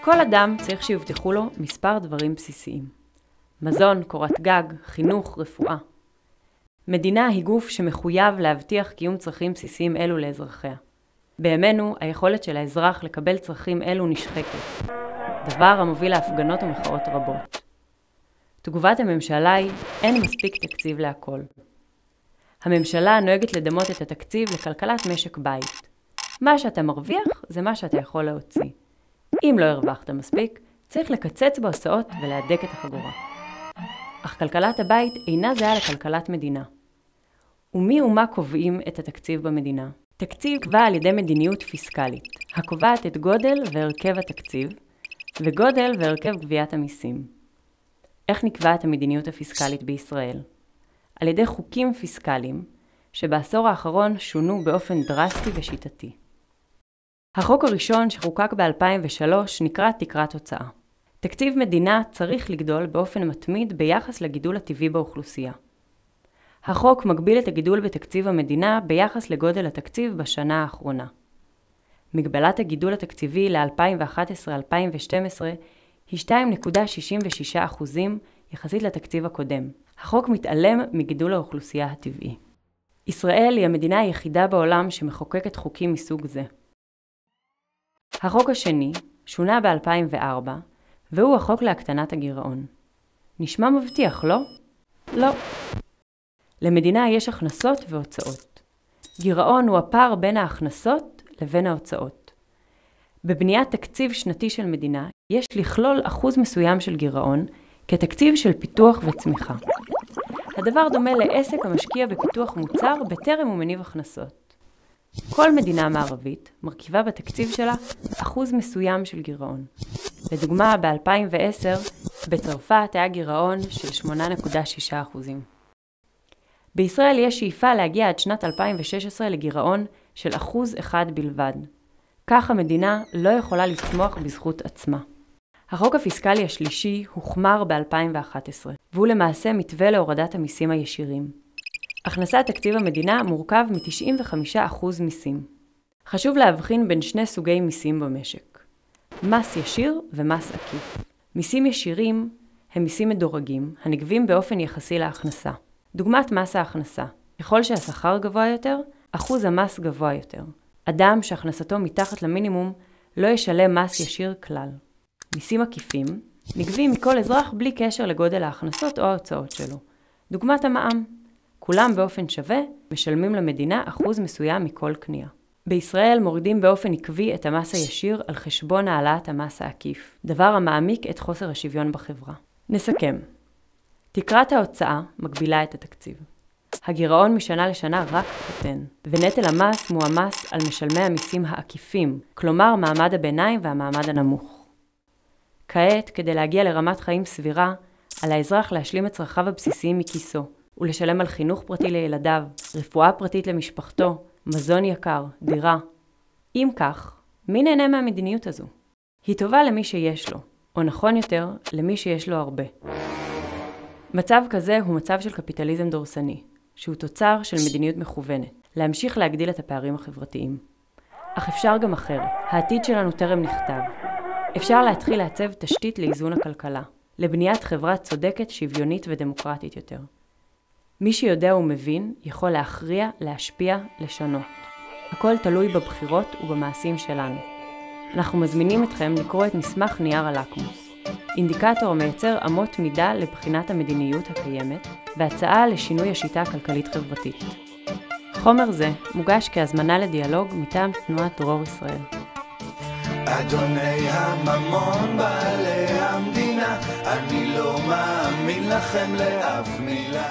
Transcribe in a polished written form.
כל אדם צריך שיובטחו לו מספר דברים בסיסיים. מזון, קורת גג, חינוך, רפואה. מדינה היא גוף שמחויב להבטיח קיום צרכים בסיסיים אלו לאזרחיה. בימינו, היכולת של האזרח לקבל צרכים אלו נשחקת, דבר המוביל להפגנות ומחאות רבות. תגובת הממשלה היא, אין מספיק תקציב להכל. הממשלה נוהגת לדמות את התקציב לכלכלת משק בית. מה שאתה מרוויח זה מה שאתה יכול להוציא. אם לא הרווחת מספיק, צריך לקצץ בהוצאות ולהדק את החגורה. אך כלכלת הבית אינה זהה לכלכלת מדינה. ומי ומה קובעים את התקציב במדינה? תקציב נקבע על ידי מדיניות פיסקלית, הקובעת את גודל והרכב התקציב, וגודל והרכב גביית המיסים. איך נקבעת המדיניות הפיסקלית בישראל? על ידי חוקים פיסקליים, שבעשור האחרון שונו באופן דרסטי ושיטתי. החוק הראשון שחוקק ב-2003 נקרא תקרת הוצאה. תקציב מדינה צריך לגדול באופן מתמיד ביחס לגידול הטבעי באוכלוסייה. החוק מגביל את הגידול בתקציב המדינה ביחס לגודל התקציב בשנה האחרונה. מגבלת הגידול התקציבי ל-2011-2012 היא 2.66% יחסית לתקציב הקודם. החוק מתעלם מגידול האוכלוסייה הטבעי. ישראל היא המדינה היחידה בעולם שמחוקקת חוקים מסוג זה. החוק השני שונה ב-2004, והוא החוק להקטנת הגירעון. נשמע מבטיח, לא? לא. למדינה יש הכנסות והוצאות. גירעון הוא הפער בין ההכנסות לבין ההוצאות. בבניית תקציב שנתי של מדינה, יש לכלול אחוז מסוים של גירעון כתקציב של פיתוח וצמיחה. הדבר דומה לעסק המשקיע בפיתוח מוצר בטרם הוא מניב הכנסות. כל מדינה מערבית מרכיבה בתקציב שלה אחוז מסוים של גירעון. לדוגמה, ב-2010 בצרפת היה גירעון של 8.6%. בישראל יש שאיפה להגיע עד שנת 2016 לגירעון של 1% בלבד. כך המדינה לא יכולה לצמוח בזכות עצמה. החוק הפיסקלי השלישי הוחמר ב-2011, והוא למעשה מתווה להורדת המיסים הישירים. הכנסת תקציב המדינה מורכב מ-95% מיסים. חשוב להבחין בין שני סוגי מיסים במשק. מס ישיר ומס עקיף. מיסים ישירים הם מיסים מדורגים, הנגבים באופן יחסי להכנסה. דוגמת מס ההכנסה. ככל שהשכר גבוה יותר, אחוז המס גבוה יותר. אדם שהכנסתו מתחת למינימום לא ישלם מס ישיר כלל. מיסים עקיפים נגבים מכל אזרח בלי קשר לגודל ההכנסות או ההוצאות שלו. דוגמת המע"מ. כולם באופן שווה משלמים למדינה אחוז מסוים מכל קנייה. בישראל מורידים באופן עקבי את המס הישיר על חשבון העלאת המס העקיף, דבר המעמיק את חוסר השוויון בחברה. נסכם. תקרת ההוצאה מגבילה את התקציב. הגירעון משנה לשנה רק קטן, ונטל המס מועמס על משלמי המיסים העקיפים, כלומר מעמד הביניים והמעמד הנמוך. כעת, כדי להגיע לרמת חיים סבירה, על האזרח להשלים את צרכיו הבסיסיים מכיסו, ולשלם על חינוך פרטי לילדיו, רפואה פרטית למשפחתו, מזון יקר, דירה. אם כך, מי נהנה מהמדיניות הזו? היא טובה למי שיש לו, או נכון יותר, למי שיש לו הרבה. מצב כזה הוא מצב של קפיטליזם דורסני, שהוא תוצר של מדיניות מכוונת, להמשיך להגדיל את הפערים החברתיים. אך אפשר גם אחרת. העתיד שלנו טרם נכתב. אפשר להתחיל לעצב תשתית לאיזון הכלכלה, לבניית חברה צודקת, שוויונית ודמוקרטית יותר. מי שיודע ומבין יכול להכריע, להשפיע, לשנות. הכל תלוי בבחירות ובמעשים שלנו. אנחנו מזמינים אתכם לקרוא את מסמך נייר הלקמוס, אינדיקטור המייצר אמות מידה לבחינת המדיניות הקיימת והצעה לשינוי השיטה הכלכלית-חברתית. חומר זה מוגש כהזמנה לדיאלוג מטעם תנועת דרור ישראל. אדוני הממון בעלי המדינה, אני לא מאמין לכם לאף מילה.